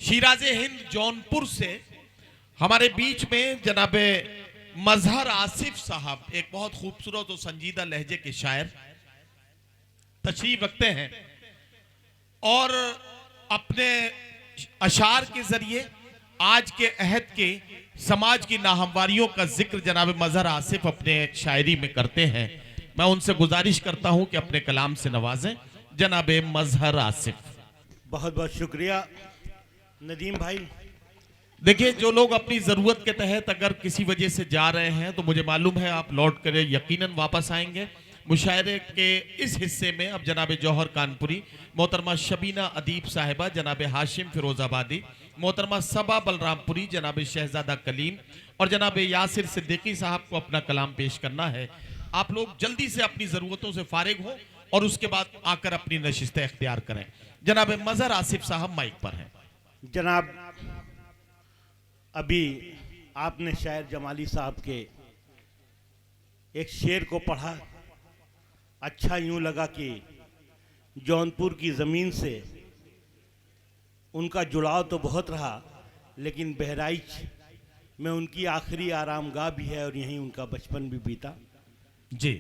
शिराजे हिंद जौनपुर से हमारे बीच में जनाबे मजहर आसिफ साहब, एक बहुत खूबसूरत और संजीदा लहजे के शायर तशरीफ रखते हैं और अपने अशार के जरिए आज के अहद के समाज की नाहमवारियों का जिक्र जनाब मजहर आसिफ अपने शायरी में करते हैं। मैं उनसे गुजारिश करता हूं कि अपने कलाम से नवाजें जनाब मजहर आसिफ। बहुत बहुत शुक्रिया नदीम भाई। देखिए, जो लोग अपनी जरूरत के तहत अगर किसी वजह से जा रहे हैं तो मुझे मालूम है आप लौट कर यकीनन वापस आएंगे। मुशायरे के इस हिस्से में अब जनाब जौहर कानपुरी, मोहतरमा शबीना अदीब साहिबा, जनाब हाशिम फिरोजाबादी, मोहतरमा सबा बलरामपुरी, जनाब शहजादा कलीम और जनाब यासिर सिद्दीकी साहब को अपना कलाम पेश करना है। आप लोग जल्दी से अपनी ज़रूरतों से फारिग हो और उसके बाद आकर अपनी नशिस्तें इख्तियार करें। जनाब मजहर आसिफ साहब माइक पर हैं। जनाब, अभी आपने शायर जमाली साहब के एक शेर को पढ़ा। अच्छा यूं लगा कि जौनपुर की ज़मीन से उनका जुड़ाव तो बहुत रहा, लेकिन बहराइच में उनकी आखिरी आरामगाह भी है और यहीं उनका बचपन भी बीता। जी,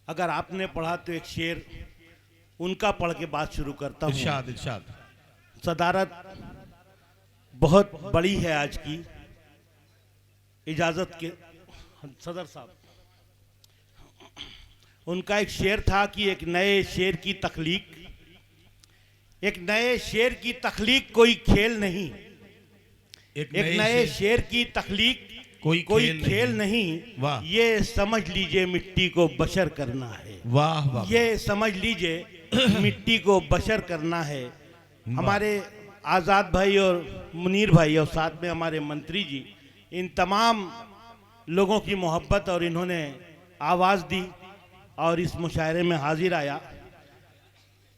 अगर आपने पढ़ा तो एक शेर उनका पढ़ के बात शुरू करता हूँ। इरशाद इरशाद। सदारत बहुत बड़ी है आज की, इजाज़त के सदर साहब। उनका एक शेर था कि एक नए शेर की तख्लीक कोई खेल नहीं। एक नए शेर की तख्लीक कोई खेल नहीं। वाह। ये समझ लीजिए मिट्टी को बशर करना है। वाह वाह। ये समझ लीजिए मिट्टी को बशर करना है। हमारे आज़ाद भाई और मुनीर भाई और साथ में हमारे मंत्री जी, इन तमाम लोगों की मोहब्बत और इन्होंने आवाज़ दी और इस मुशायरे में हाजिर आया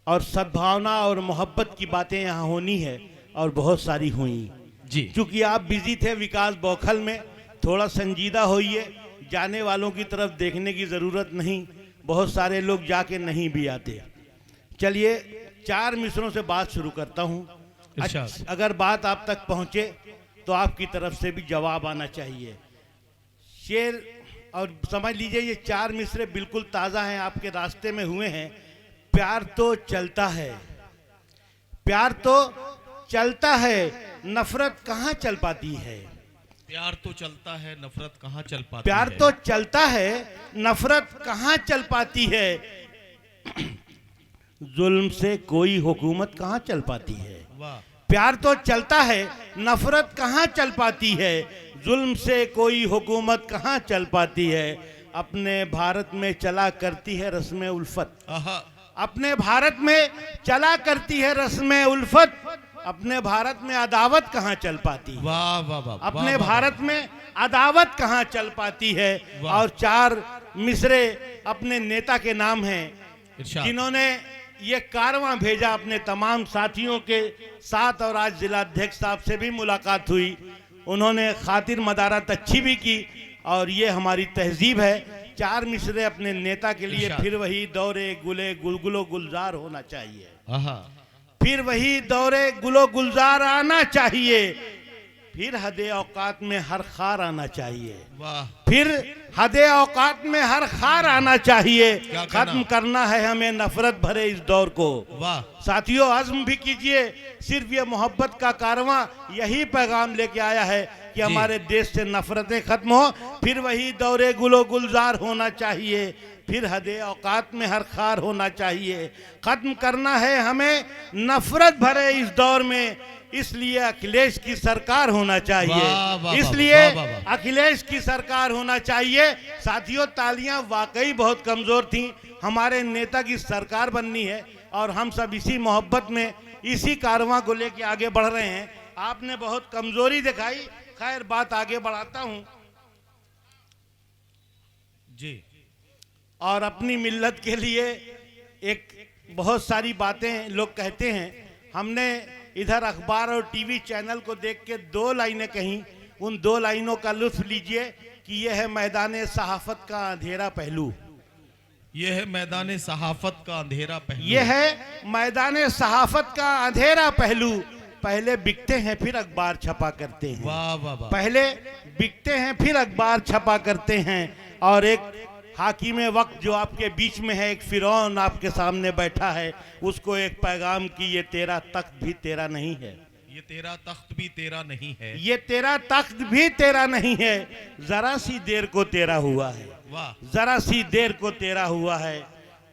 और सद्भावना और मोहब्बत की बातें यहाँ होनी है और बहुत सारी हुई जी। चूँकि आप बिजी थे विकास बौखल में, थोड़ा संजीदा होइए। जाने वालों की तरफ देखने की ज़रूरत नहीं, बहुत सारे लोग जाके नहीं भी आते। चलिए 4 मिसरों से बात शुरू करता हूँ। अगर बात आप तक पहुँचे तो आपकी तरफ से भी जवाब आना चाहिए। शेर, और समझ लीजिए ये 4 मिसरे बिल्कुल ताज़ा हैं, आपके रास्ते में हुए हैं। प्यार तो चलता है, प्यार तो चलता है, नफरत कहाँ चल पाती है। प्यार तो चलता है, नफरत कहाँ चल पाती है। प्यार तो चलता है, नफरत कहाँ चल पाती है। जुल्म से कोई हुकूमत कहाँ चल पाती है। वाह। प्यार तो चलता है, नफरत कहाँ चल पाती है। जुल्म से कोई हुकूमत कहाँ चल पाती है। अपने भारत में चला करती है रस्म उल्फत। अपने भारत में चला करती है रस्म उल्फत। अपने भारत में अदावत कहाँ चल पाती है। वाह वाह वाह। अपने भारत में अदावत कहाँ चल पाती है। और 4 मिसरे अपने नेता के नाम हैं, जिन्होंने ये कारवां भेजा अपने तमाम साथियों के साथ। और आज जिला अध्यक्ष साहब से भी मुलाकात हुई, उन्होंने खातिर मदारत अच्छी भी की और ये हमारी तहजीब है। 4 मिसरे अपने नेता के लिए। फिर वही दौरे गुले गुलगुलो गुलजार होना चाहिए। फिर वही दौरे गुलो गुलजार आना चाहिए। फिर हदे औकात में हर खार आना चाहिए। वाह। फिर हदे औकात में हर खार आना चाहिए। खत्म करना है हमें नफरत भरे इस दौर को। वाह। साथियों, अज़्म भी कीजिए, सिर्फ ये मोहब्बत का कारवां यही पैगाम लेके आया है कि हमारे देश से नफरतें खत्म हो। फिर वही दौरे गुलो गुलजार होना चाहिए। फिर हदे औकात में हर खार होना चाहिए। खत्म करना है हमें नफरत भरे इस दौर में, इसलिए अखिलेश की सरकार होना चाहिए। इसलिए अखिलेश की सरकार होना चाहिए। साथियों, तालियां वाकई बहुत कमजोर थीं। हमारे नेता की सरकार बननी है और हम सब इसी मोहब्बत में इसी कारवां को लेके आगे बढ़ रहे हैं। आपने बहुत कमजोरी दिखाई, खैर बात आगे बढ़ाता हूं जी। और अपनी मिल्लत के लिए एक बहुत सारी बातें लोग कहते हैं। हमने इधर अखबार और टीवी चैनल को देख के 2 लाइनें कहीं, उन 2 लाइनों का लुत्फ लीजिए कि यह है मैदान सहाफत का अंधेरा पहलू। ये है मैदान सहाफत का अंधेरा पहलू। ये है मैदान सहाफत का अंधेरा पहलू। पहले बिकते हैं फिर अखबार छपा करते हैं। वाह वाह वाह। पहले बिकते हैं फिर अखबार छपा करते हैं। और एक हाकिम वक्त जो आपके बीच में है, एक फिरौन आपके सामने बैठा है, उसको एक पैगाम की ये तेरा तख्त भी तेरा नहीं है। ये तेरा तख्त भी तेरा नहीं है। ये तेरा तख्त भी तेरा नहीं है, जरा सी देर को तेरा हुआ है। वाह। जरा सी देर को तेरा हुआ है।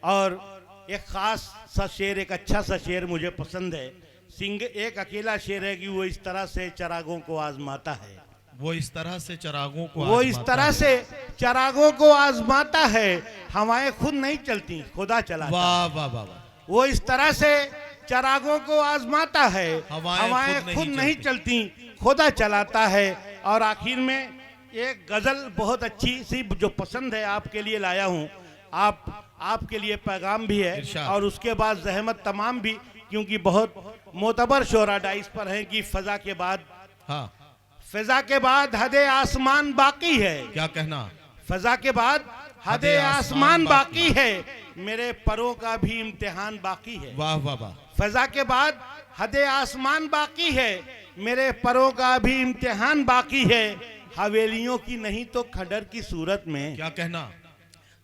और एक खास सा शेर, एक अच्छा सा शेर मुझे पसंद है। सिंह एक अकेला शेर है कि वो इस तरह से चरागों को आजमाता है। वो इस तरह से चरागों को वो इस आजमाता तरह है। से चरागों को आजमाता है। हवाएं खुद नहीं चलती, खुदा चलाता है। वाह वाह वाह वाह। वो इस तरह से चरागों को आजमाता है। हवाएं हवाएं खुद खुद नहीं नहीं चलती, खुदा चलाता है। और आखिर में एक गजल बहुत अच्छी सी जो पसंद है आपके लिए लाया हूँ। आपके लिए पैगाम भी है इरशाद। और उसके बाद जहमत तमाम भी, क्योंकि बहुत मोतबर शोरा डाइस पर हैं कि फजा के बाद, हाँ, फजा के बाद हदे आसमान बाकी है। क्या कहना? फजा के बाद हदे आसमान बाकी है, मेरे परों का भी इम्तिहान बाकी है। वाह वाह वाह। फजा के बाद हदे आसमान बाकी है, मेरे परों का भी इम्तिहान बाकी है। हवेलियों की नहीं तो खंडर की सूरत में, क्या कहना?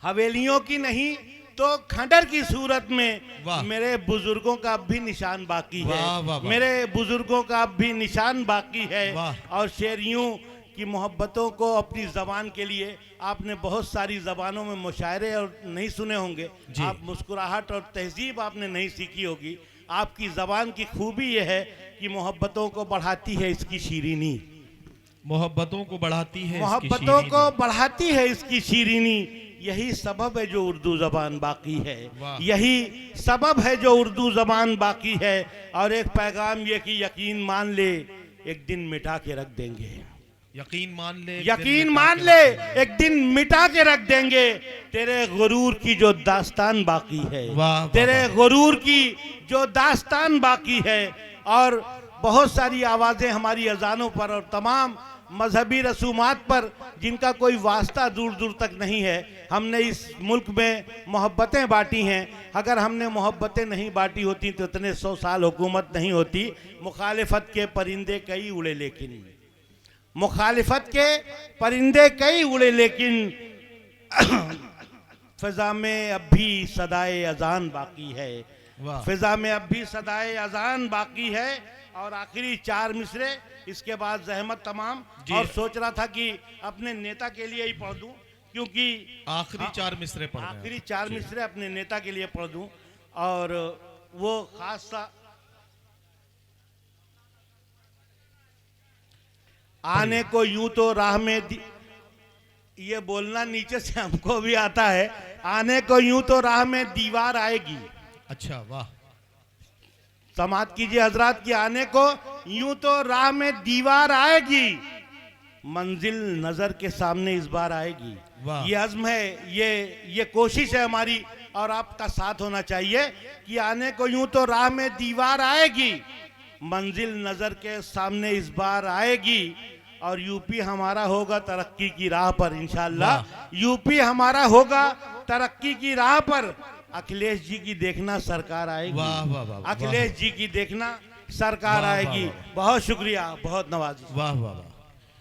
हवेलियों की नहीं तो खंडर की सूरत में, वाह। मेरे बुजुर्गों का भी निशान बाकी है। वाह, वाह, वाह। मेरे बुजुर्गों का भी निशान बाकी है। वाह। और शेरियों की मोहब्बतों को अपनी जबान के लिए आपने बहुत सारी जबानों में मुशायरे और नहीं सुने होंगे। जी। आप मुस्कुराहट और तहजीब आपने नहीं सीखी होगी। आपकी जबान की खूबी यह है कि मोहब्बतों को बढ़ाती है इसकी शीरीनी। मोहब्बतों को बढ़ाती है इसकी मोहब्बतों शीरीनी। को बढ़ाती है इसकी शीरीनी। यही सबब है जो उर्दू जबान बाकी है। वाह। यही सबब है जो उर्दू जबान बाकी है। और एक पैगाम ये कि यकीन मान ले, एक दिन मिटा के रख देंगे। यकीन मान ले, यकीन मान ले, एक दिन मिटा के रख देंगे। तेरे गुरूर की जो दास्तान बाकी है, वाह, तेरे वाह। गुरूर की जो दास्तान बाकी है। और बहुत सारी आवाजें हमारी अजानों पर और तमाम मजहबी रसूमात पर जिनका कोई वास्ता दूर दूर तक नहीं है। हमने इस मुल्क में मोहब्बतें बांटी हैं। अगर हमने मोहब्बतें नहीं बांटी होती तो इतने 100 साल हुकूमत नहीं होती। मुखालिफत के परिंदे कई उड़े लेकिन, मुखालिफत के परिंदे कई उड़े लेकिन फिजा में अब भी सदाए अजान बाकी है। वाह। फिजा में अब भी सदाए अजान बाकी है। और आखिरी 4 मिसरे, इसके बाद जहमत तमाम। जी। और सोच रहा था कि अपने नेता के लिए ही पढ़ दूं, क्योंकि आखिरी 4 मिसरे पढ़ रहे हैं। आखिरी 4 मिसरे अपने नेता के लिए पढ़ दूं। और वो खास सा आने को यूं तो राह में ये बोलना नीचे से हमको भी आता है। आने को यूं तो राह में दीवार आएगी। अच्छा, वाह। समात कीजिए हजरात की आने को यूं तो राह में दीवार आएगी, मंजिल नजर के सामने इस बार आएगी। वाह। ये अज़्म है, ये कोशिश है हमारी और आपका साथ होना चाहिए कि आने को यूं तो राह में दीवार आएगी, मंजिल नजर के सामने इस बार आएगी। और यूपी हमारा होगा तरक्की की राह पर इंशाअल्लाह। यूपी हमारा होगा तरक्की की राह पर। अखिलेश जी की देखना सरकार आएगी। वाह वाह वाह। अखिलेश जी की देखना सरकार वाह, वाह, आएगी। वाह। बहुत शुक्रिया, बहुत नवाजी। वाह वाह वाह।